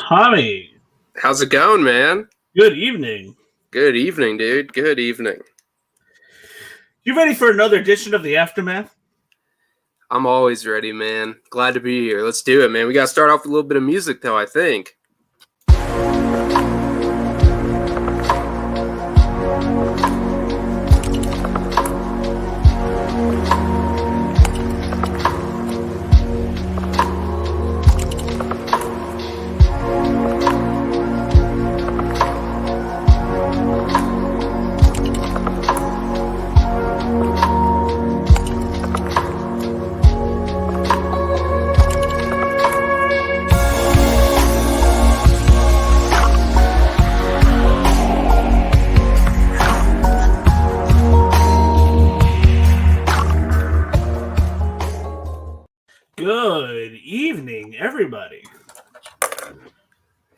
Tommy, How's it going, man? good evening. Good evening, dude. Good evening. You ready for another edition of the Aftermath? I'm always ready, man. Glad to be here. Let's do it, man. We got to start off with a little bit of music, though, I think. Good evening, everybody.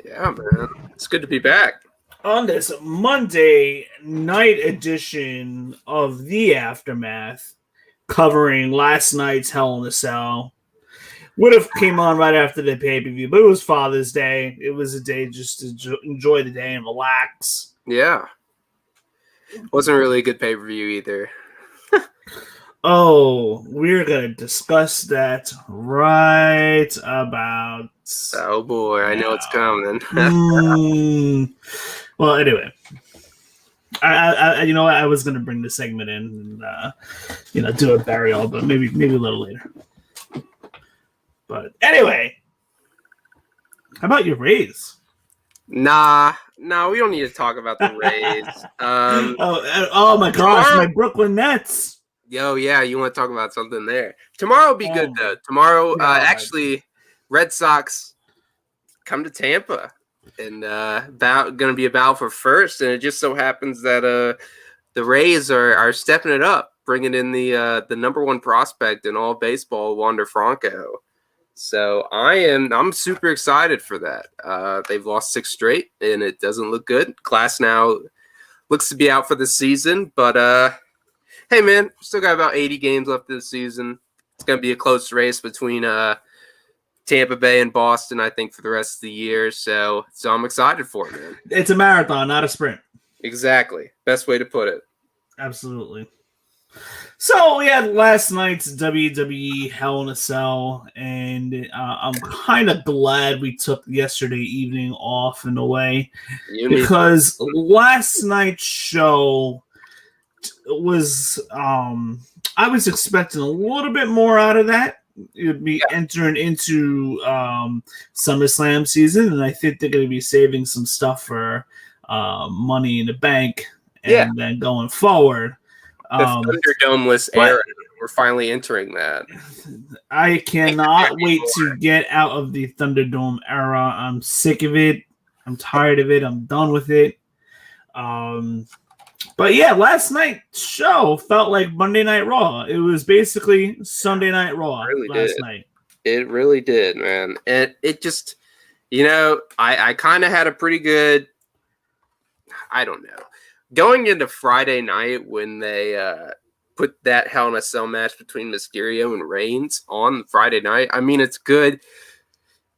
Yeah, man. It's good to be back. On this Monday night edition of the Aftermath, covering last night's Hell in a Cell. Would have came on right after the pay-per-view, but it was Father's Day. It was a day just to enjoy the day and relax. Yeah. Wasn't really a good pay-per-view either. Oh, we're going to discuss that right about... Oh, boy. I know it's coming. Well, anyway. I you know what? I was going to bring the segment in and, do a burial, but maybe a little later. But anyway, how about your Rays? Nah, we don't need to talk about the Rays. Oh my gosh, my Brooklyn Nets. Yo, yeah, you want to talk about something there. Tomorrow will be good, though. Tomorrow, actually, Red Sox come to Tampa and going to be a battle for first. And it just so happens that the Rays are stepping it up, bringing in the number one prospect in all baseball, Wander Franco. So I'm super excited for that. They've lost 6 straight, and it doesn't look good. Glass now looks to be out for the season, but hey, man, still got about 80 games left of the season. It's going to be a close race between Tampa Bay and Boston, I think, for the rest of the year. So I'm excited for it, man. It's a marathon, not a sprint. Exactly. Best way to put it. Absolutely. So we had last night's WWE Hell in a Cell, and I'm kind of glad we took yesterday evening off in a way, because last night's show was I was expecting a little bit more out of that. It would be entering into SummerSlam season, and I think they're going to be saving some stuff for Money in the Bank, and then going forward. The Thunderdome-less era. We're finally entering that. I cannot wait to get out of the Thunderdome era. I'm sick of it. I'm tired of it. I'm done with it. But yeah, last night's show felt like Monday Night Raw. It was basically Sunday Night Raw night. It really did, man. And it just, I kind of had a pretty good, I don't know. Going into Friday night when they put that Hell in a Cell match between Mysterio and Reigns on Friday night, I mean, it's good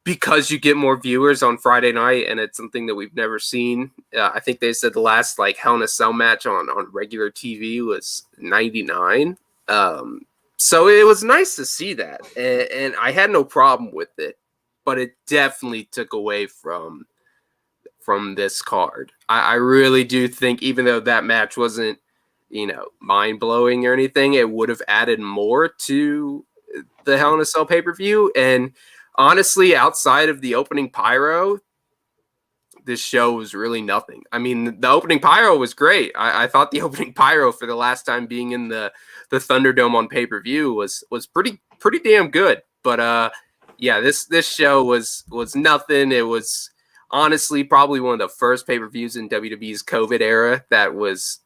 because you get more viewers on Friday night, and it's something that we've never seen. I think they said the last Hell in a Cell match on regular TV was 99. So it was nice to see that, and I had no problem with it, but it definitely took away from this card. I really do think, even though that match wasn't, mind-blowing or anything, it would have added more to the Hell in a Cell pay-per-view. And honestly, outside of the opening pyro, this show was really nothing. I mean, the opening pyro was great. I thought the opening pyro for the last time being in the Thunderdome on pay-per-view was pretty damn good. But this show was nothing. It was honestly probably one of the first pay-per-views in WWE's COVID era that was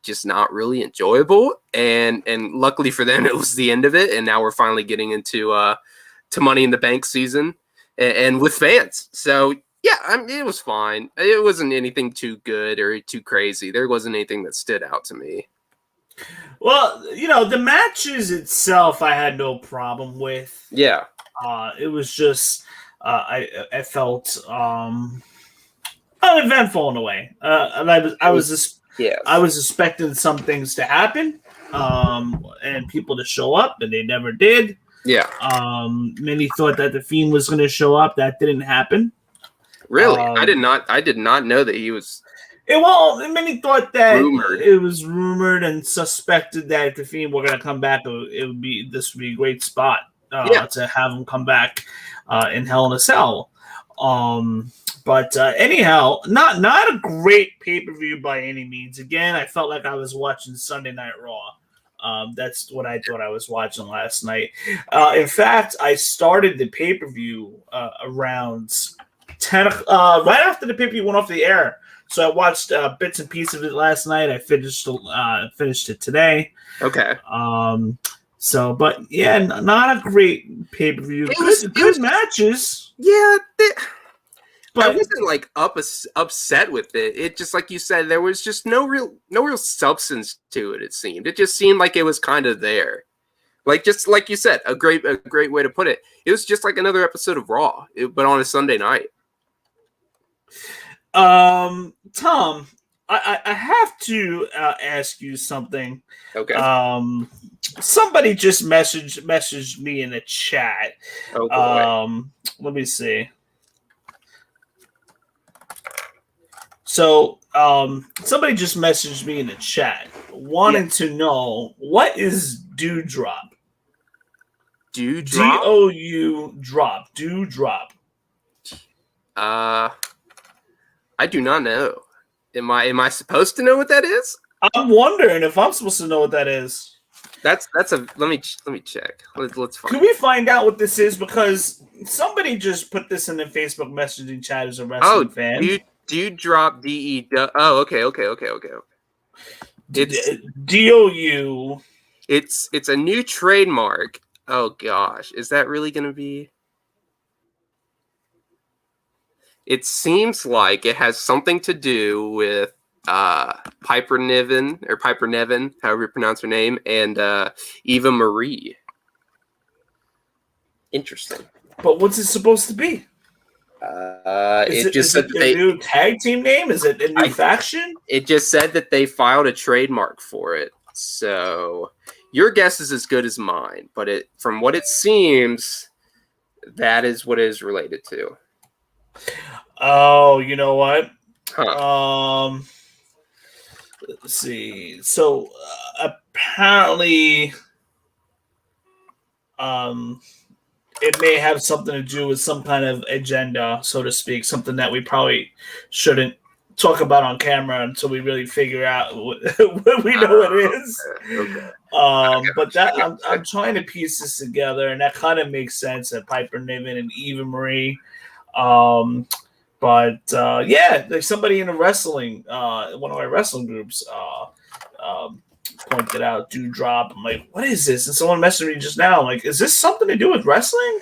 just not really enjoyable. And luckily for them, it was the end of it. And now we're finally getting into to Money in the Bank season and with fans. So yeah, I mean, it was fine. It wasn't anything too good or too crazy. There wasn't anything that stood out to me. Well, the matches itself I had no problem with. Yeah. It was just I felt uneventful in a way. And I was Yes. I was expecting some things to happen, and people to show up, and they never did. Yeah. Many thought that the Fiend was going to show up. That didn't happen. Really? I did not know that he was. Many thought that Rumored. it was rumored and suspected that if the Fiend were going to come back, this would be a great spot to have him come back in Hell in a Cell. But anyhow, not a great pay-per-view by any means. Again, I felt like I was watching Sunday Night Raw. That's what I thought I was watching last night. In fact, I started the pay-per-view around 10 right after the pay-per-view went off the air. So I watched bits and pieces of it last night. I finished it today. Okay. But yeah, not a great pay-per-view. Good matches. Yeah. But I wasn't like upset with it. It just, like you said, there was just no real substance to it. It seemed. It just seemed like it was kind of there, just like you said, a great way to put it. It was just like another episode of Raw, but on a Sunday night. Tom, I have to ask you something. Okay. Somebody just messaged me in the chat. Oh boy. Let me see. So, somebody just messaged me in the chat wanting to know, what is Doudrop? Doudrop? D-O-U drop. Doudrop. I do not know. Am I supposed to know what that is? I'm wondering if I'm supposed to know what that is. Let me check. Let's find. Can we find out what this is? Because somebody just put this in the Facebook messaging chat as a wrestling fan. Doudrop D-E. Oh, okay. It's D-O-U. It's a new trademark. Oh gosh, is that really going to be? It seems like it has something to do with Piper Niven, however you pronounce her name, and Eva Marie. Interesting. But what's it supposed to be? Is it a new tag team name? Is it a new faction? It just said that they filed a trademark for it. So your guess is as good as mine. But from what it seems, that is what it is related to. Oh, you know what? Huh. Let's see. So apparently, it may have something to do with some kind of agenda, so to speak, something that we probably shouldn't talk about on camera until we really figure out what we know it is. Okay. But that I'm trying to piece this together, and that kind of makes sense at Piper Niven and Eva Marie. Yeah, there's somebody in a wrestling, one of my wrestling groups, pointed out Doudrop. I'm like, what is this? And someone messaged me just now. I'm like, is this something to do with wrestling?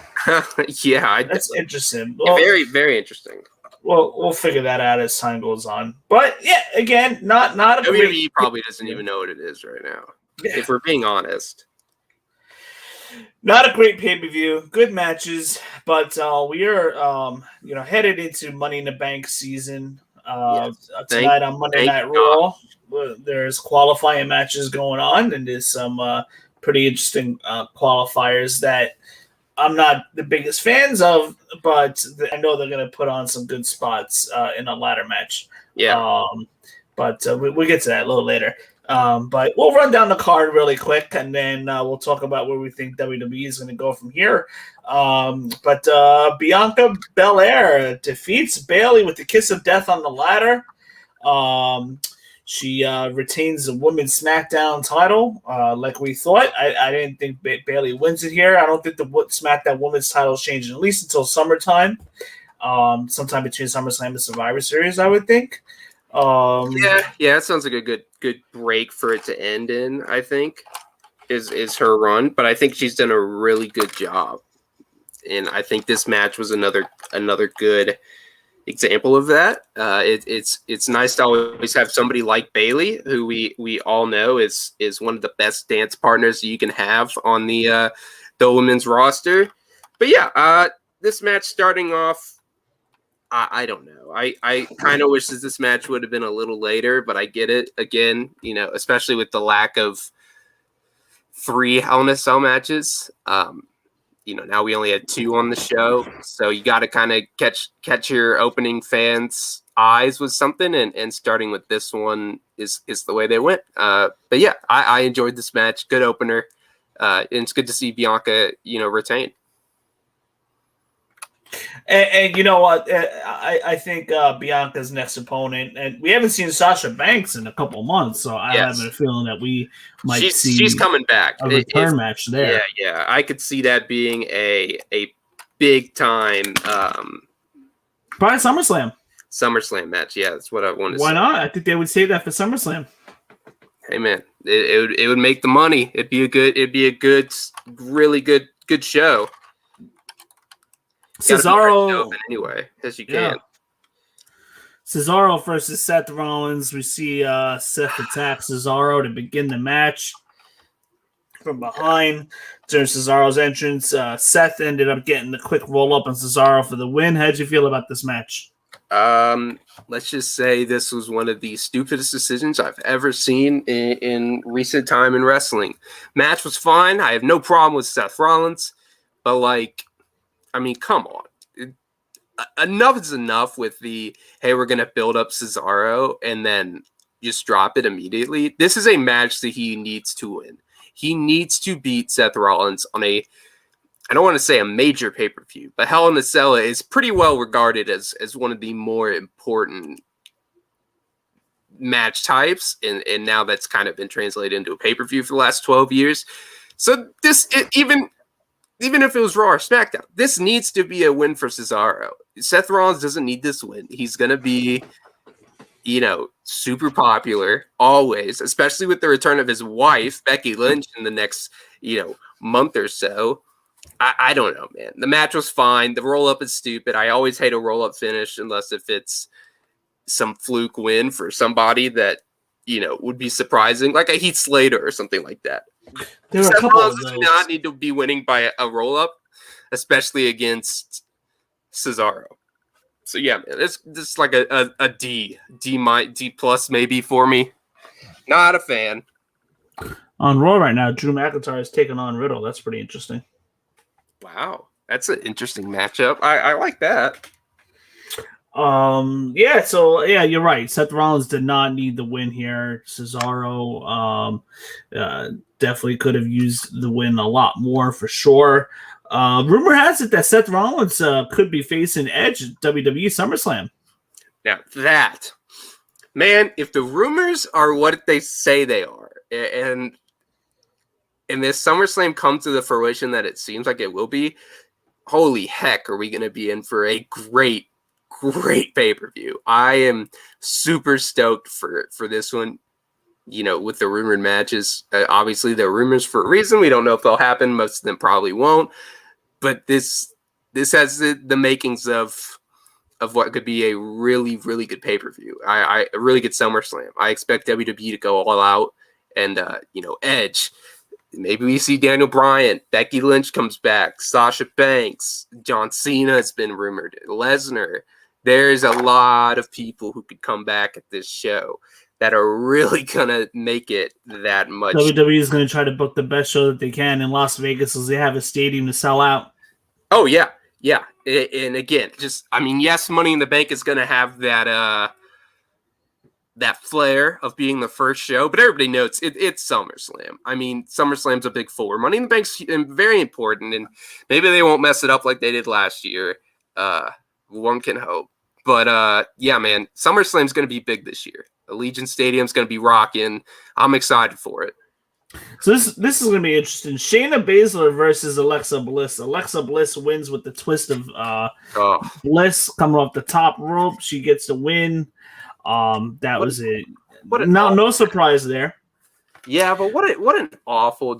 Yeah, that's interesting. Well, very, very interesting. Well, we'll figure that out as time goes on. But yeah, again, not a WWE probably doesn't even know what it is right now. Yeah. If we're being honest. Not a great pay-per-view. Good matches, but we are headed into Money in the Bank season. Tonight on Monday Night Raw, there's qualifying matches going on, and there's some pretty interesting qualifiers that I'm not the biggest fans of, but I know they're going to put on some good spots in a ladder match. Yeah. But we'll get to that a little later. But we'll run down the card really quick, and then we'll talk about where we think WWE is going to go from here. But Bianca Belair defeats Bayley with the kiss of death on the ladder. She retains the Women's SmackDown title, like we thought. I didn't think Bayley wins it here. I don't think the SmackDown Women's title is changing, at least until summertime. Sometime between SummerSlam and Survivor Series, I would think. Yeah, that sounds like a good break for it to end in, I think, is her run. But I think she's done a really good job. And I think this match was another good example of that. It's nice to always have somebody like Bayley, who we all know is one of the best dance partners you can have on the women's roster. But yeah, this match starting off, I don't know. I kind of wish that this match would have been a little later, but I get it. Again, especially with the lack of 3 Hell in a Cell matches. Now we only had 2 on the show, so you got to kind of catch your opening fans' eyes with something, and starting with this one is the way they went. But yeah, I enjoyed this match. Good opener, and it's good to see Bianca, retain. And you know what? I think Bianca's next opponent, and we haven't seen Sasha Banks in a couple of months, so I have a feeling that we might see she's coming back. A return match there. Yeah, I could see that being a big time probably SummerSlam match. Yeah, that's what I want to say. Why not? I think they would save that for SummerSlam. Hey man, it would make the money. It'd be a good, really good show. Cesaro anyway, as you can. Cesaro versus Seth Rollins. We see Seth attack Cesaro to begin the match from behind during Cesaro's entrance. Seth ended up getting the quick roll up on Cesaro for the win. How'd you feel about this match? Let's just say this was one of the stupidest decisions I've ever seen in recent time in wrestling. Match was fine. I have no problem with Seth Rollins, but come on. Enough is enough with the, hey, we're going to build up Cesaro and then just drop it immediately. This is a match that he needs to win. He needs to beat Seth Rollins on I don't want to say a major pay-per-view, but Hell in a Cell is pretty well regarded as one of the more important match types. And now that's kind of been translated into a pay-per-view for the last 12 years. So even if it was Raw or SmackDown, this needs to be a win for Cesaro. Seth Rollins doesn't need this win. He's going to be, super popular always, especially with the return of his wife, Becky Lynch, in the next, month or so. I don't know, man. The match was fine. The roll-up is stupid. I always hate a roll-up finish unless if it's some fluke win for somebody that, would be surprising, like a Heath Slater or something like that. Seth Rollins does not need to be winning by a roll-up, especially against Cesaro. So yeah, man, it's like a D plus maybe for me. Not a fan. On Raw right now, Drew McIntyre is taking on Riddle. That's pretty interesting. Wow, that's an interesting matchup. I like that. You're right. Seth Rollins did not need the win here. Cesaro definitely could have used the win a lot more for sure. Rumor has it that Seth Rollins could be facing Edge at WWE SummerSlam. Now that, man, if the rumors are what they say they are, and this SummerSlam comes to the fruition that it seems like it will be, holy heck, are we going to be in for a great pay-per-view. I am super stoked for this one, with the rumored matches. Obviously, they're rumors for a reason. We don't know if they'll happen. Most of them probably won't. But this has the makings of what could be a really, really good pay-per-view. A really good SummerSlam. I expect WWE to go all out and, Edge. Maybe we see Daniel Bryan. Becky Lynch comes back. Sasha Banks. John Cena has been rumored. Lesnar. There's a lot of people who could come back at this show that are really going to make it that much. WWE is going to try to book the best show that they can in Las Vegas as they have a stadium to sell out. Oh, yeah. Yeah. And again, yes, Money in the Bank is going to have that flair of being the first show, but everybody knows it's SummerSlam. SummerSlam's a big four. Money in the Bank's very important, and maybe they won't mess it up like they did last year. One can hope. But, yeah, man, SummerSlam's going to be big this year. Allegiant Stadium's going to be rocking. I'm excited for it. So this is going to be interesting. Shayna Baszler versus Alexa Bliss. Alexa Bliss wins with the twist of Bliss coming off the top rope. She gets the win. That was it. No surprise there. Yeah, but what an awful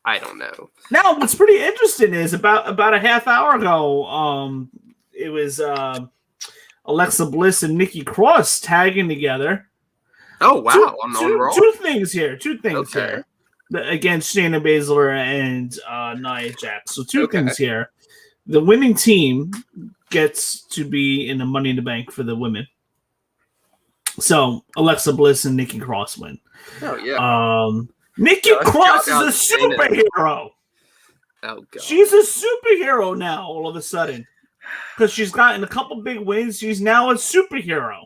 I don't know. Now, what's pretty interesting is about a half hour ago, it was Alexa Bliss and Nikki Cross tagging together. Oh, wow. Two things here. Okay. Against Shayna Baszler and Nia Jax. So two things here. the winning team gets to be in the Money in the Bank for the women. So Alexa Bliss and Nikki Cross win. Oh yeah. Nikki Cross is a superhero. Oh god. She's a superhero now. All of a sudden, because she's gotten a couple big wins, she's now a superhero.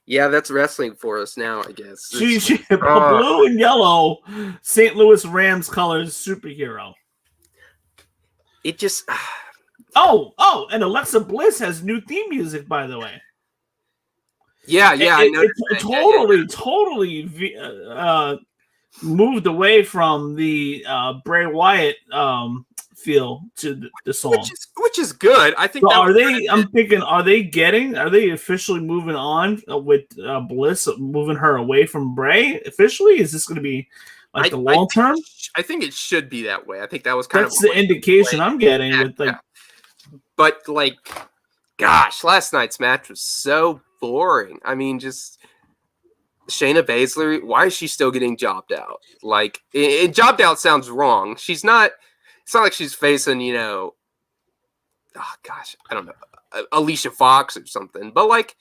Yeah, that's wrestling for us now, I guess. She blue and yellow, St. Louis Rams colors superhero. It just. Oh, and Alexa Bliss has new theme music, by the way. Yeah, I know. Totally moved away from the Bray Wyatt feel to the song, which is good. I think. So are they? I'm thinking, are they officially moving on with Bliss, moving her away from Bray officially? Is this going to be like the long term? I think it should be that way. I think that was kind of the indication I'm getting with like. Yeah. But like, gosh, last night's match was so boring. I mean, just Shayna Baszler. Why is she still getting jobbed out? Like, jobbed out sounds wrong. She's not. It's not like she's facing, oh gosh, I don't know, Alicia Fox or something. But like,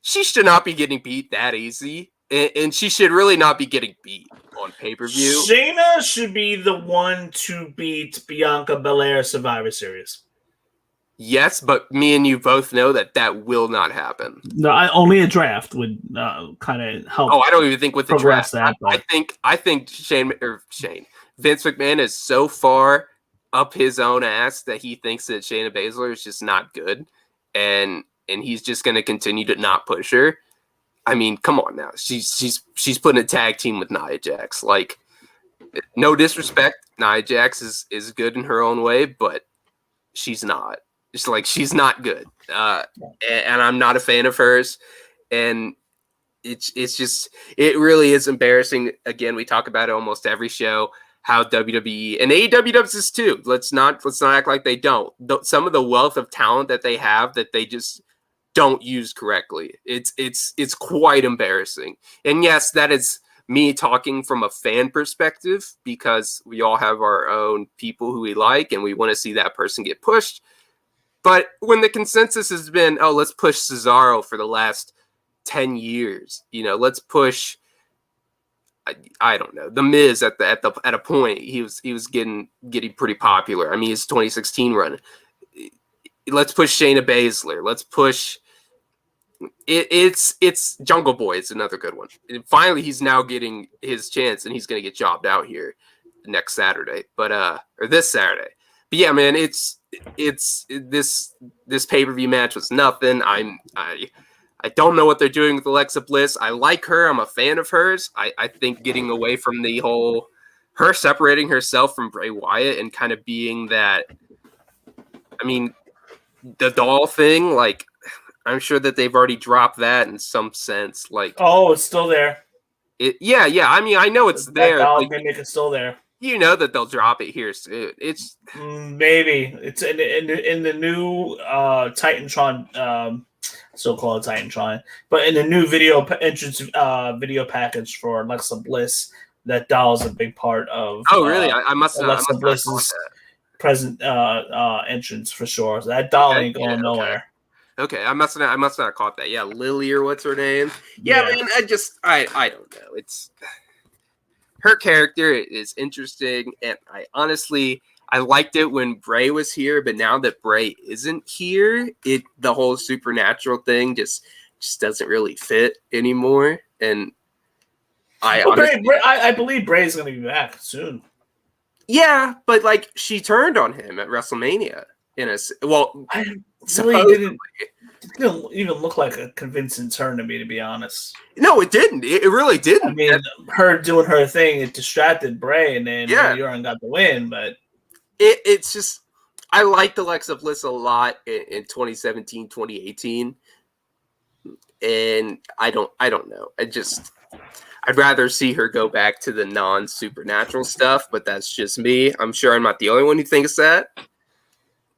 she should not be getting beat that easy, and she should really not be getting beat on pay-per-view. Shayna should be the one to beat Bianca Belair Survivor Series. Yes, but me and you both know that will not happen. No, only a draft would kind of help. Oh, I don't even think with the draft. That, I think Vince McMahon is so far up his own ass that he thinks that Shayna Baszler is just not good, and he's just going to continue to not push her. I mean, come on now. She's putting a tag team with Nia Jax. Like, no disrespect, Nia Jax is good in her own way, but she's not. It's like she's not good, and I'm not a fan of hers. And it's just, it really is embarrassing. Again, we talk about it almost every show, how WWE and AEW does this too. Let's not act like they don't. Some of the wealth of talent that they have that they just don't use correctly. It's quite embarrassing. And yes, that is me talking from a fan perspective, because we all have our own people who we like and we want to see that person get pushed. But when the consensus has been, oh, let's push Cesaro for the last 10 years, let's push, I don't know, The Miz at a point he was getting pretty popular. I mean, his 2016 run. Let's push Shayna Baszler. Let's push. It's Jungle Boy. It's another good one. And finally, he's now getting his chance, and he's going to get jobbed out here next Saturday, or this Saturday. But yeah, man, it's this pay-per-view match was nothing. I don't know what they're doing with Alexa Bliss. I like her. I'm a fan of hers. I think getting away from the whole her separating herself from Bray Wyatt and kind of being that, I mean, the doll thing, like, I'm sure that they've already dropped that in some sense. Like, oh, it's still there. Yeah. I mean, I know it's there. That doll gimmick is still there. You know that they'll drop it here soon. It's maybe it's in the new Titantron, so-called Titantron, but in the new video package for Alexa Bliss, that doll is a big part of. Oh, really? I must Alexa Bliss's present entrance for sure. So that doll ain't going nowhere. Okay, I must not have caught that. Yeah, Lily, or what's her name? Yeah, man. I don't know. It's. Her character is interesting, and I liked it when Bray was here, but now that Bray isn't here, the whole supernatural thing just doesn't really fit anymore. And I believe Bray's going to be back soon. Yeah, but like, she turned on him at WrestleMania It didn't even look like a convincing turn to me, to be honest. No, it didn't. It really didn't. I mean, her doing her thing, it distracted Bray, and then Euron got the win. But it's just, I liked Alexa Bliss a lot in 2017, 2018, and I don't know. I'd rather see her go back to the non-supernatural stuff, but that's just me. I'm sure I'm not the only one who thinks that.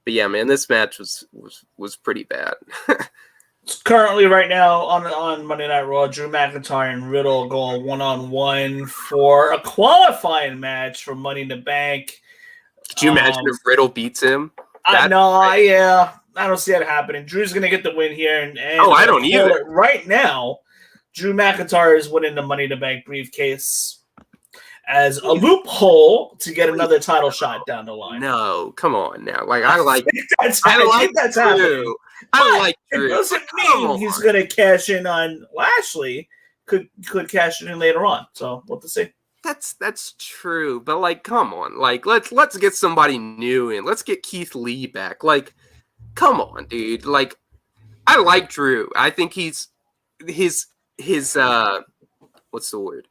But yeah, man, this match was pretty bad. Currently, right now on Monday Night Raw, Drew McIntyre and Riddle going 1-on-1 for a qualifying match for Money in the Bank. Could you imagine if Riddle beats him? I don't see that happening. Drew's going to get the win here. And I don't either. Right now, Drew McIntyre is winning the Money in the Bank briefcase as a loophole to get another title shot down the line. No, come on now. Like I like that's Drew. I like Drew. It doesn't mean he's going to cash in on Lashley. Could cash it in later on. So what to say? That's true, but like, come on, like let's get somebody new in. Let's get Keith Lee back. Like, come on, dude. Like, I like Drew. I think he's his what's the word?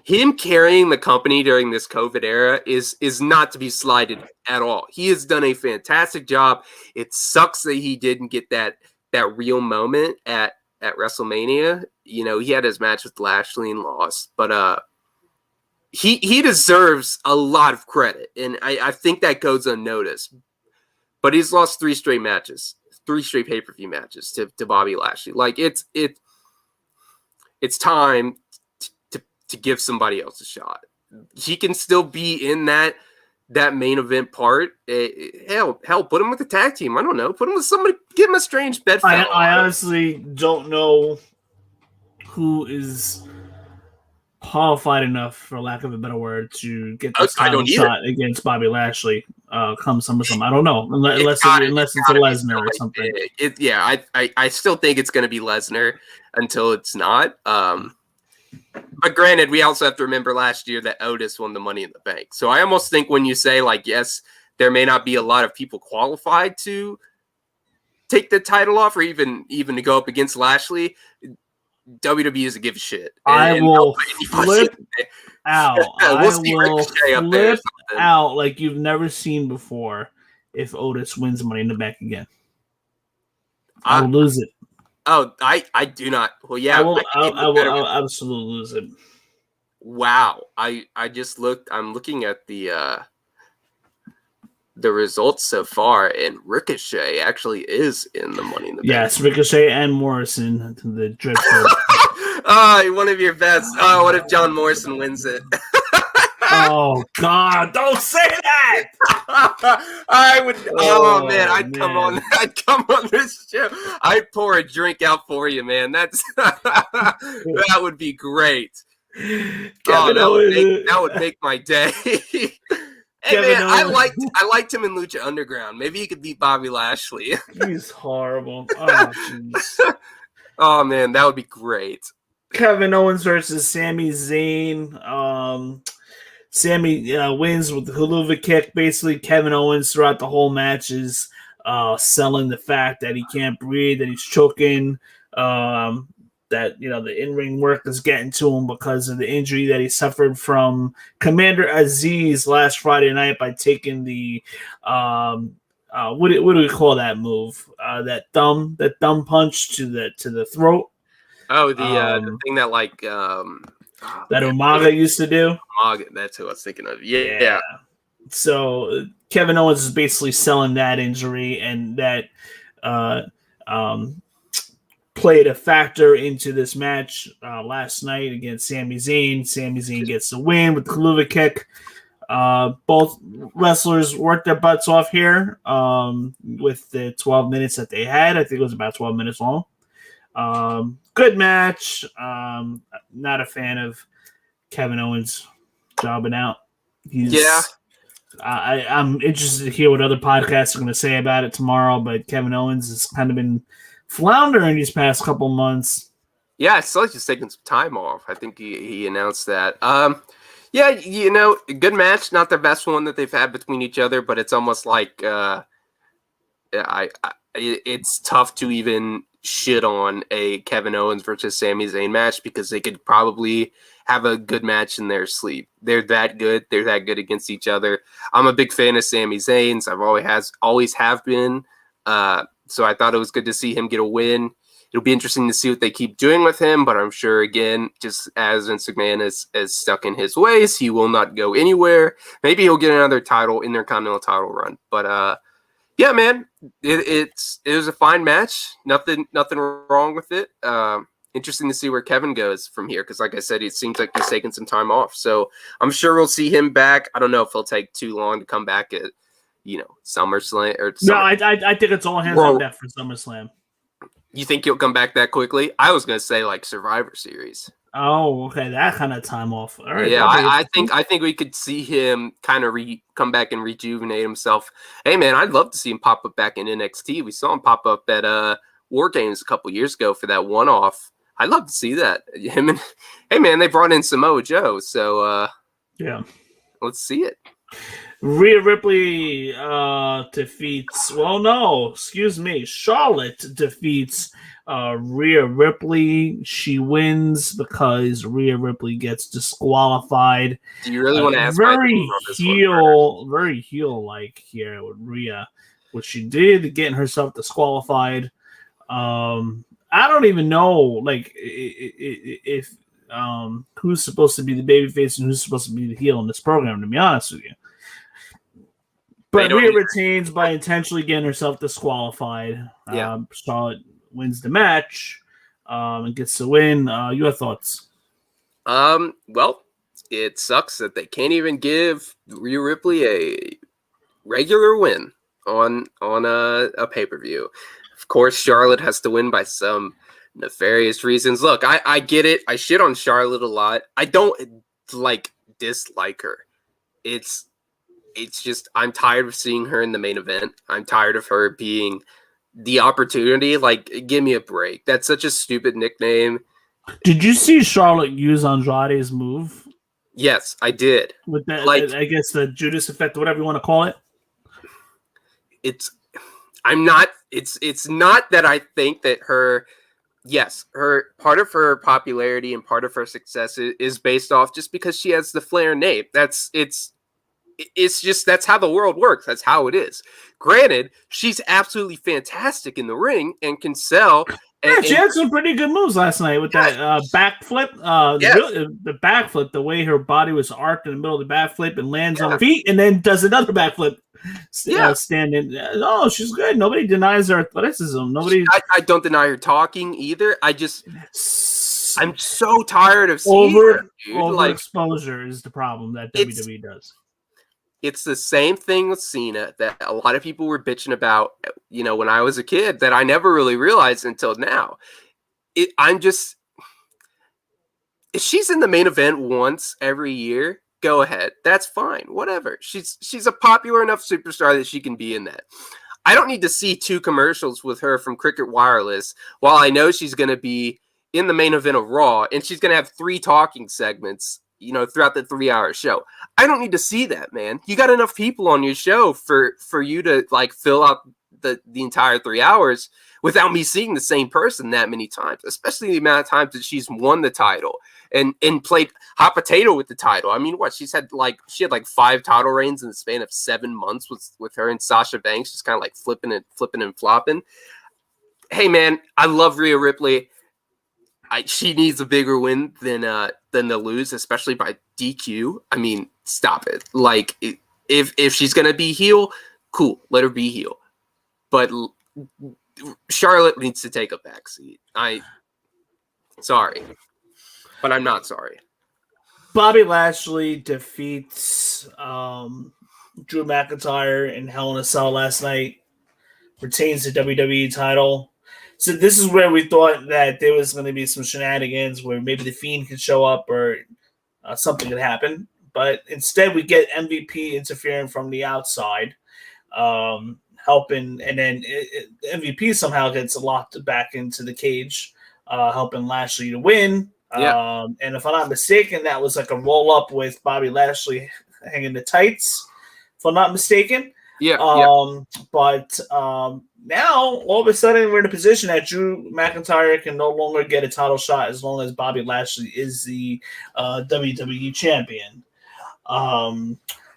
Him carrying the company during this COVID era is not to be slighted at all. He has done a fantastic job. It sucks that he didn't get that real moment at WrestleMania. You know, he had his match with Lashley and lost, but he deserves a lot of credit, and I think that goes unnoticed. But he's lost 3 straight pay-per-view matches to Bobby Lashley. Like it's time to give somebody else a shot. He can still be in that main event part. Hell, put him with the tag team. I don't know. Put him with somebody. Give him a strange bedfellow. I honestly don't know who is qualified enough, for lack of a better word, to get this title shot against Bobby Lashley come SummerSlam. I don't know, unless it's a Lesnar or something. I still think it's going to be Lesnar until it's not. But granted, we also have to remember last year that Otis won the Money in the Bank. So I almost think when you say, like, yes, there may not be a lot of people qualified to take the title off or even to go up against Lashley, WWE doesn't give a shit. I will flip out. We'll flip out like you've never seen before if Otis wins Money in the Bank again. I will lose it. Oh, I do not. Well, yeah, I'll absolutely lose it. Wow, I just looked. I'm looking at the results so far, and Ricochet actually is in the Money in the Bank. Yes, Ricochet and Morrison, the dreadful. One of your best. Oh, what if John Morrison wins it? Oh God! Don't say that. I would. Oh man, I'd come on this show. I'd pour a drink out for you, man. That would be great. That would make my day. Hey man, I liked him in Lucha Underground. Maybe he could beat Bobby Lashley. He's horrible. Oh jeez. Oh man, that would be great. Kevin Owens versus Sami Zayn. Sammy wins with the Helluva Kick. Basically, Kevin Owens throughout the whole match is selling the fact that he can't breathe, that he's choking, that the in-ring work is getting to him because of the injury that he suffered from Commander Aziz last Friday night by taking the what do we call that move? That thumb punch to the throat. Oh, the thing that that Umaga used to do. Umaga, that's who I was thinking of. Yeah. So Kevin Owens is basically selling that injury, and that played a factor into this match last night against Sami Zayn. Sami Zayn gets the win with the Helluva Kick. Both wrestlers worked their butts off here with the 12 minutes that they had. I think it was about 12 minutes long. Good match. Not a fan of Kevin Owens jobbing out. I'm interested to hear what other podcasts are going to say about it tomorrow, but Kevin Owens has kind of been floundering these past couple months. Yeah, it's like he's taking some time off. I think he announced that. Good match. Not the best one that they've had between each other, but it's almost like it's tough to even shit on a Kevin Owens versus Sami Zayn match because they could probably have a good match in their sleep. They're that good. They're that good against each other. I'm a big fan of Sami Zayn's. I've always have been. So I thought it was good to see him get a win. It'll be interesting to see what they keep doing with him, but I'm sure, again, just as Vince McMahon is stuck in his ways, he will not go anywhere. Maybe he'll get another Intercontinental title run. But yeah, man, it was a fine match. Nothing wrong with it. interesting to see where Kevin goes from here because, like I said, it seems like he's taking some time off. So I'm sure we'll see him back. I don't know if he'll take too long to come back at, SummerSlam or. No, I think it's all hands on deck for SummerSlam. You think he'll come back that quickly? I was gonna say like Survivor Series. Oh, okay, that kind of time off. All right. Yeah, I think we could see him kind of come back and rejuvenate himself. Hey, man, I'd love to see him pop up back in NXT. We saw him pop up at War Games a couple years ago for that one-off. I'd love to see that. Him and hey, man, they brought in Samoa Joe, so yeah, let's see it. Rhea Ripley defeats. Well, no, excuse me. Charlotte defeats Rhea Ripley. She wins because Rhea Ripley gets disqualified. Do you really want to ask? Very heel-like here with Rhea, what she did, getting herself disqualified. I don't even know, like, if who's supposed to be the babyface and who's supposed to be the heel in this program. To be honest with you. But Rhea retains by intentionally getting herself disqualified. Yeah. Charlotte wins the match and gets the win. Your thoughts? Well, it sucks that they can't even give Rhea Ripley a regular win on a pay-per-view. Of course, Charlotte has to win by some nefarious reasons. Look, I get it. I shit on Charlotte a lot. I don't dislike her. It's just I'm tired of seeing her in the main event. I'm tired of her being the opportunity. Like, give me a break. That's such a stupid nickname. Did you see Charlotte use Andrade's move? Yes, I did. With that, I guess the Judas effect, whatever you want to call it. It's not that I think that her part of her popularity and part of her success is based off just because she has the Flair name. It's just that's how the world works. That's how it is. Granted, she's absolutely fantastic in the ring and can sell. She had some pretty good moves last night with that backflip. The backflip, the way her body was arced in the middle of the backflip and lands on her feet and then does another backflip. Standing. Oh, she's good. Nobody denies her athleticism. I don't deny her talking either. I'm so tired of seeing her, dude. Overexposure is the problem that WWE does. It's the same thing with Cena that a lot of people were bitching about, when I was a kid that I never really realized until now. If she's in the main event once every year, go ahead. That's fine. Whatever. She's a popular enough superstar that she can be in that. I don't need to see 2 commercials with her from Cricket Wireless while I know she's going to be in the main event of Raw and she's going to have 3 talking segments throughout the 3-hour show. I don't need to see that, man. You got enough people on your show for you to fill out the entire 3 hours without me seeing the same person that many times, especially the amount of times that she's won the title and played hot potato with the title. I mean, she had 5 title reigns in the span of 7 months with her and Sasha Banks just kind of flipping and flopping. Hey, man, I love Rhea Ripley. She needs a bigger win than to lose, especially by DQ. I mean, stop it. If she's gonna be heel, cool, let her be heel. But Charlotte needs to take a backseat. Sorry, but I'm not sorry. Bobby Lashley defeats Drew McIntyre in Hell in a Cell last night. Retains the WWE title. So this is where we thought that there was going to be some shenanigans where maybe the Fiend could show up or something could happen. But instead we get MVP interfering from the outside, helping. And then MVP somehow gets locked back into the cage, helping Lashley to win. Yeah. And if I'm not mistaken, that was a roll-up with Bobby Lashley hanging the tights, if I'm not mistaken. Yeah. But now, all of a sudden, we're in a position that Drew McIntyre can no longer get a title shot as long as Bobby Lashley is the WWE champion.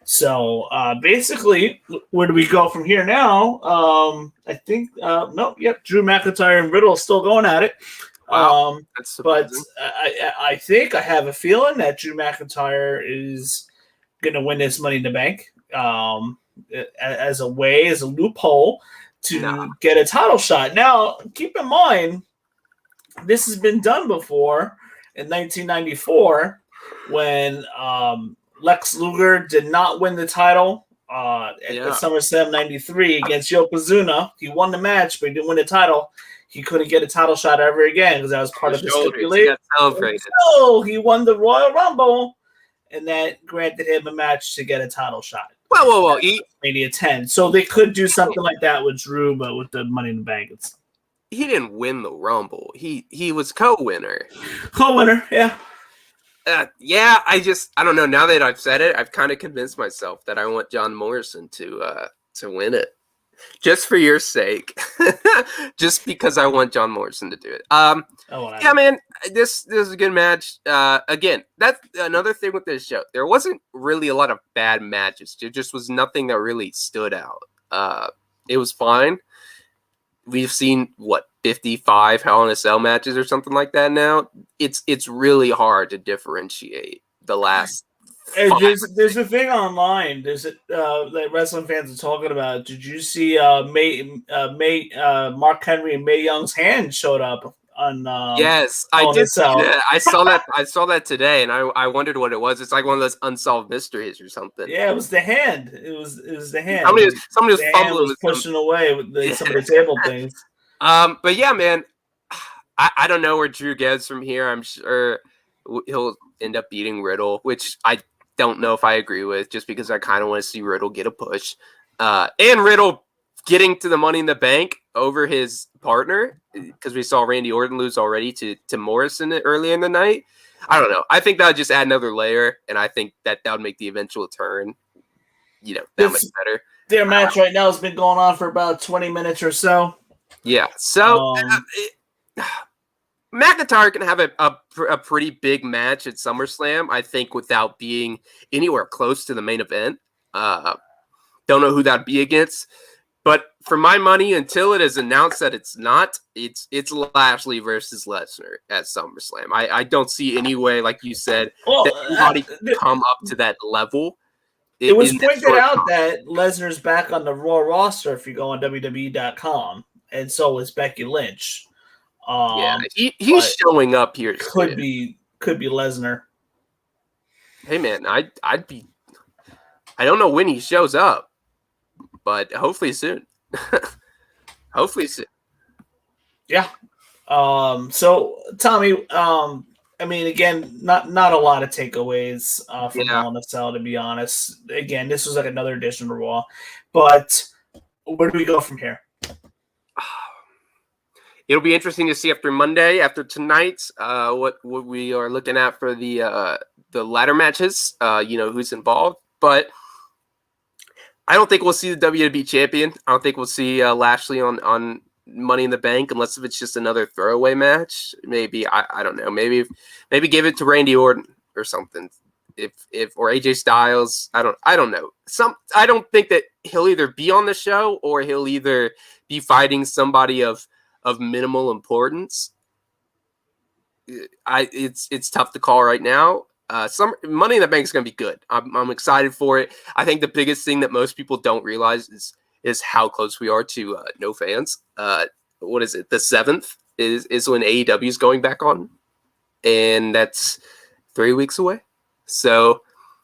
So basically, where do we go from here now? I think, Drew McIntyre and Riddle are still going at it. Wow, that's surprising. But I think I have a feeling that Drew McIntyre is going to win this Money in the Bank as a loophole to get a title shot. Now, keep in mind, this has been done before in 1994 when Lex Luger did not win the title at SummerSlam 93 against Yokozuna. He won the match, but he didn't win the title. He couldn't get a title shot ever again because that was part of the stipulation. So he won the Royal Rumble, and that granted him a match to get a title shot. Whoa. Mania 10. So they could do something like that with Drew, but with the Money in the Bank, he didn't win the Rumble. He was co-winner. Co-winner, yeah. Yeah, I don't know. Now that I've said it, I've kind of convinced myself that I want John Morrison to win it. Just for your sake. Just because I want John Morrison to do it. Yeah, man, this is a good match. Again, that's another thing with this show. There wasn't really a lot of bad matches. There just was nothing that really stood out. It was fine. We've seen 55 Hell in a Cell matches or something like that now. It's really hard to differentiate the last. There's a thing online. That wrestling fans are talking about. Did you see Mark Henry and Mae Young's hand showed up on? Yes, I did see that. I saw that today, and I wondered what it was. It's like one of those unsolved mysteries or something. Yeah, it was the hand. It was the hand. Somebody was fumbling with pushing away with some of the table things. But yeah, man, I don't know where Drew gets from here. I'm sure he'll end up beating Riddle, which I don't know if I agree with, just because I kind of want to see Riddle get a push. And Riddle getting to the Money in the Bank over his partner, because we saw Randy Orton lose already to Morrison early in the night. I don't know. I think that would just add another layer, and I think that would make the eventual turn, that much better. Their match right now has been going on for about 20 minutes or so. Yeah, so McIntyre can have a pretty big match at SummerSlam, I think, without being anywhere close to the main event. Don't know who that'd be against, but for my money, until it is announced that it's not, it's Lashley versus Lesnar at SummerSlam. I don't see any way, like you said, that anybody can come up to that level. It was pointed out that Lesnar's back on the Raw roster if you go on WWE.com, and so is Becky Lynch. Yeah, he's showing up here. Could be Lesnar. Hey man, I don't know when he shows up, but hopefully soon. Hopefully soon. Yeah. So Tommy, I mean, again, not a lot of takeaways from Hell in a Cell, to be honest. Again, this was like another edition of Raw, but where do we go from here? It'll be interesting to see after Monday, after tonight, what we are looking at for the ladder matches. Who's involved, but I don't think we'll see the WWE champion. I don't think we'll see Lashley on Money in the Bank, unless if it's just another throwaway match. Maybe I don't know. Maybe give it to Randy Orton or something. Or AJ Styles. I don't know. I don't think that he'll either be on the show or he'll either be fighting somebody of minimal importance. It's tough to call right now. Some Money in the Bank is going to be good. I'm excited for it. I think the biggest thing that most people don't realize is how close we are to no fans. What is it? The 7th is when AEW is going back on, and that's 3 weeks away. So,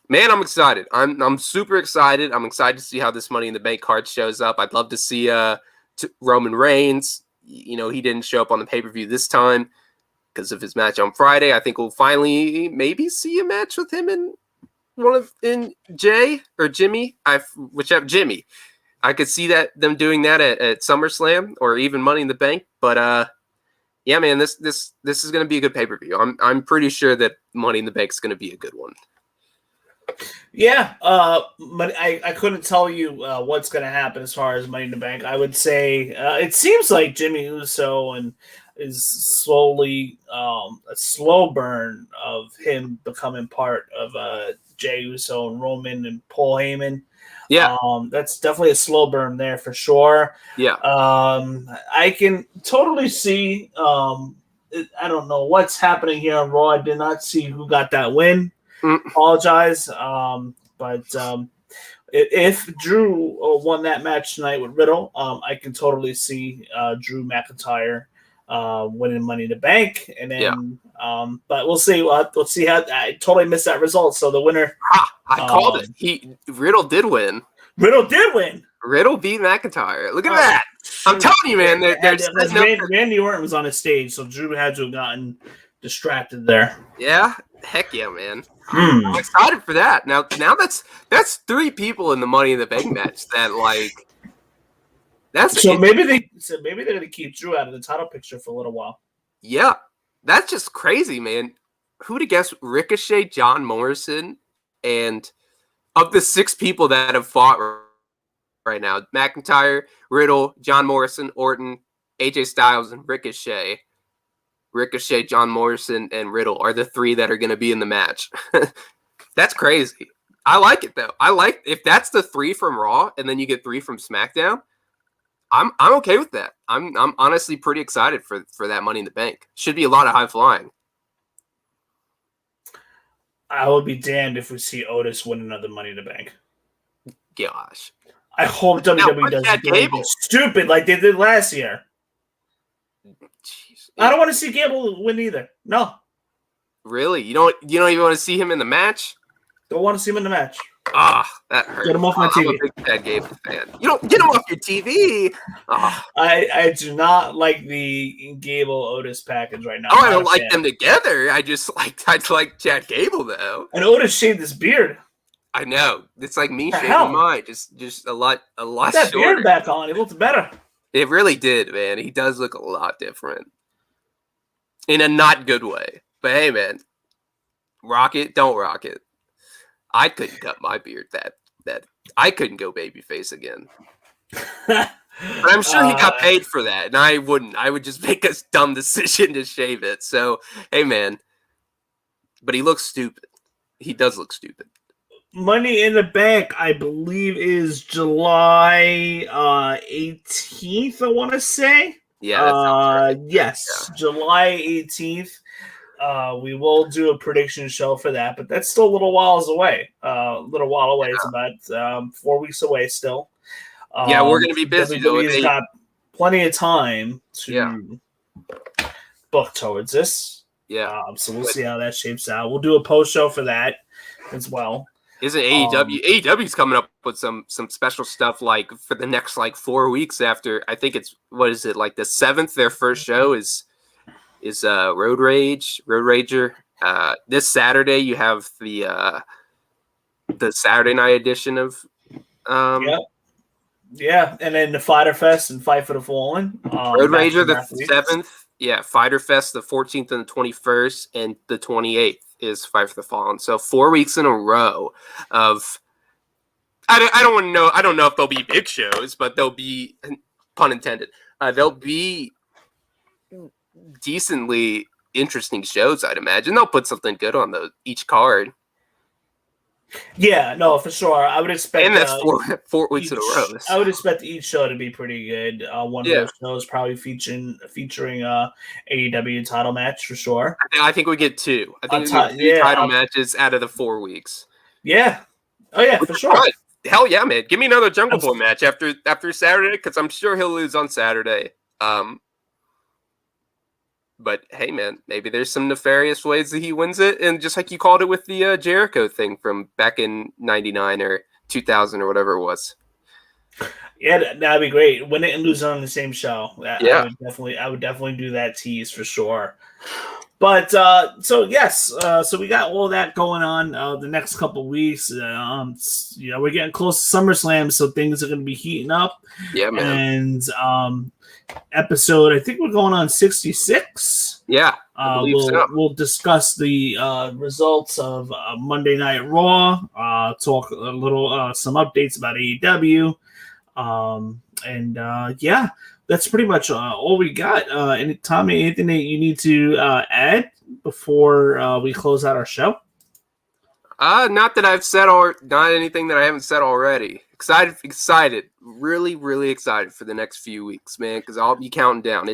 man, I'm excited. I'm super excited. I'm excited to see how this Money in the Bank card shows up. I'd love to see Roman Reigns. He didn't show up on the pay-per-view this time because of his match on Friday. I think we'll finally maybe see a match with him in Jay or Jimmy. Whichever Jimmy. I could see them doing that at SummerSlam or even Money in the Bank. But yeah, man, this is going to be a good pay-per-view. I'm pretty sure that Money in the Bank is going to be a good one. Yeah, but I couldn't tell you what's going to happen as far as Money in the Bank. I would say it seems like Jimmy Uso is slowly a slow burn of him becoming part of Jey Uso and Roman and Paul Heyman. Yeah, that's definitely a slow burn there for sure. Yeah, I can totally see. I don't know what's happening here on Raw. I did not see who got that win. Apologize. But if Drew won that match tonight with Riddle, I can totally see Drew McIntyre winning Money in the Bank, and then but we'll see. Let's see how. I totally missed that result. So the winner, I called it. Riddle did win. Riddle did win. Riddle beat McIntyre. Look at that. I'm telling you, man. Randy Orton was on the stage, so Drew had to have gotten distracted there. Yeah, heck yeah, man. I'm excited for that. Now that's 3 people in the Money in the Bank match that like. Maybe they're gonna keep Drew out of the title picture for a little while. Yeah, that's just crazy, man. Who'd have guessed Ricochet, John Morrison, and of the 6 people that have fought right now, McIntyre, Riddle, John Morrison, Orton, AJ Styles, and Ricochet. Ricochet, John Morrison, and Riddle are the 3 that are going to be in the match. That's crazy. I like it, though. I like if that's the 3 from Raw, and then you get 3 from SmackDown. I'm okay with that. I'm honestly pretty excited for that Money in the Bank. Should be a lot of high flying. I will be damned if we see Otis win another Money in the Bank. Gosh. I hope WWE does something stupid like they did last year. Jeez. I don't want to see Gable win either. No. Really? You don't even want to see him in the match? Don't want to see him in the match. That hurts. Get him off my TV. I'm a big Chad Gable fan. You don't get him off your TV. I do not like the Gable Otis package right now. I don't like them together. I like Chad Gable though. And Otis shaved his beard. I know. It's like me shaving mine. Just a lot Put that shorter. Beard back on. He looks better. It really did, man. He does look a lot different. In a not good way. But hey, man. Rock it, don't rock it. I couldn't cut my beard that I couldn't go babyface again. But I'm sure he got paid for that, and I wouldn't. I would just make a dumb decision to shave it. So, hey, man. But he looks stupid. He does look stupid. Money in the Bank, I believe, is July 18th, I want to say. Yeah. That sounds right. Yes, yeah. July 18th. We will do a prediction show for that, but that's still a little while away. It's about 4 weeks away still. Yeah, we're going to be busy. WWE's got plenty of time to book towards this. Yeah. So we'll see how that shapes out. We'll do a post show for that as well. Isn't AEW? AEW's coming up with some special stuff like for the next 4 weeks after. I think it's like the 7th. Their first show is Road Rager. This Saturday you have the Saturday night edition of yeah, and then the Fighter Fest and Fight for the Fallen. Road Rager the 7th. Yeah, Fighter Fest the 14th and the 21st, and the 28th is Fight for the Fallen. So 4 weeks in a row of I don't know if they'll be big shows, but they'll be, pun intended, they'll be decently interesting shows, I'd imagine. They'll put something good on each card. Yeah, no, for sure. I would expect, and that's 4 weeks in a row. I would expect each show to be pretty good. One of those shows probably featuring AEW title match for sure. I think we get 2. I think we get 2 title matches out of the 4 weeks. Yeah. Oh yeah, for sure. Right. Hell yeah, man! Give me another Jungle Boy match after Saturday, because I'm sure he'll lose on Saturday. But hey, man, maybe there's some nefarious ways that he wins it, and just like you called it with the Jericho thing from back in '99 or 2000 or whatever it was. Yeah, that'd be great. Win it and lose it on the same show. Yeah, I would definitely do that tease for sure. But so we got all that going on the next couple weeks. We're getting close to SummerSlam, so things are going to be heating up. Yeah, man. And episode, I think we're going on 66. Yeah, we'll discuss the results of Monday Night Raw. Talk a little some updates about AEW. That's pretty much all we got. And Tommy, anything that you need to add before we close out our show? Not that I've said not anything that I haven't said already. Excited, really, really excited for the next few weeks, man. Because I'll be counting down.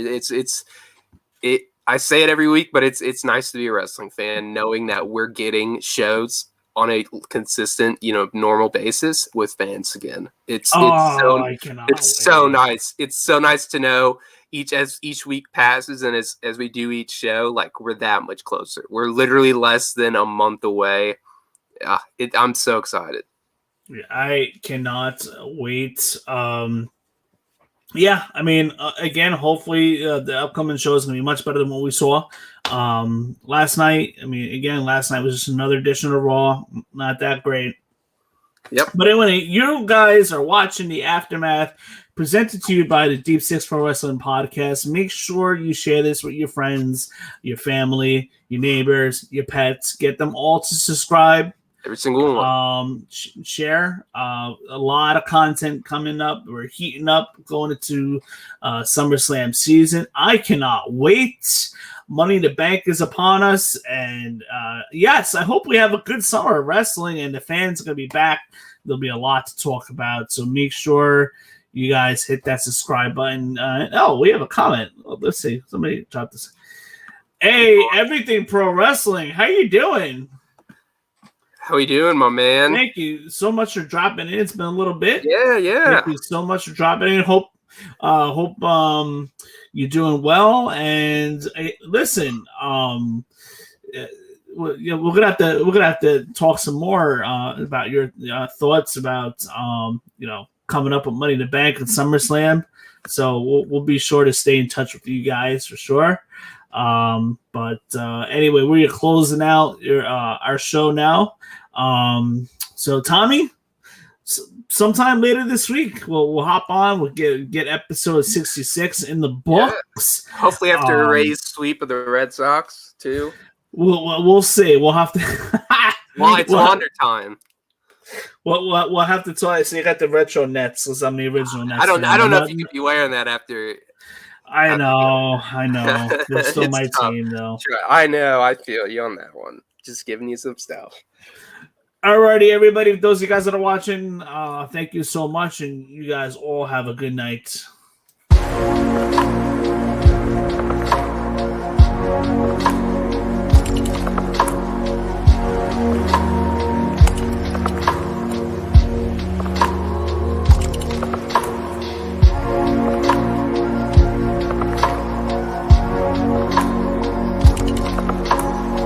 I say it every week, but it's nice to be a wrestling fan, knowing that we're getting shows on a consistent, normal basis with fans again. It's so nice. It's so nice to know, each week passes and as we do each show, like we're that much closer. We're literally less than a month away. I'm so excited. I cannot wait. Yeah, I mean, again, hopefully the upcoming show is going to be much better than what we saw last night. I mean, again, last night was just another edition of Raw. Not that great. Yep. But anyway, you guys are watching the Aftermath presented to you by the Deep Six Pro Wrestling Podcast. Make sure you share this with your friends, your family, your neighbors, your pets. Get them all to subscribe. Every single one. Share. A lot of content coming up. We're heating up going into SummerSlam season. I cannot wait. Money in the Bank is upon us. And yes, I hope we have a good summer of wrestling and the fans are going to be back. There'll be a lot to talk about. So make sure you guys hit that subscribe button. We have a comment. Let's see. Somebody dropped this. Hey, Everything Pro Wrestling. How you doing? How you doing, my man? Thank you so much for dropping in. It's been a little bit. Yeah. Thank you so much for dropping in. Hope you're doing well. And listen, we're gonna have to talk some more about your thoughts about coming up with Money in the Bank and SummerSlam. So we'll be sure to stay in touch with you guys for sure. But anyway, we're closing out our show now. So Tommy, sometime later this week, we'll hop on. We'll get episode 66 in the books. Yeah. Hopefully after a Rays sweep of the Red Sox too. We'll see. We'll have to. Well, it's Wonder time. We'll have to tell you. So you got the retro Nets because I'm the original Nets. I don't know if you could be wearing that after. I know. They're still my tough. team, though. I know. I feel you on that one. Just giving you some stuff. Alrighty, everybody. Those of you guys that are watching, thank you so much, and you guys all have a good night.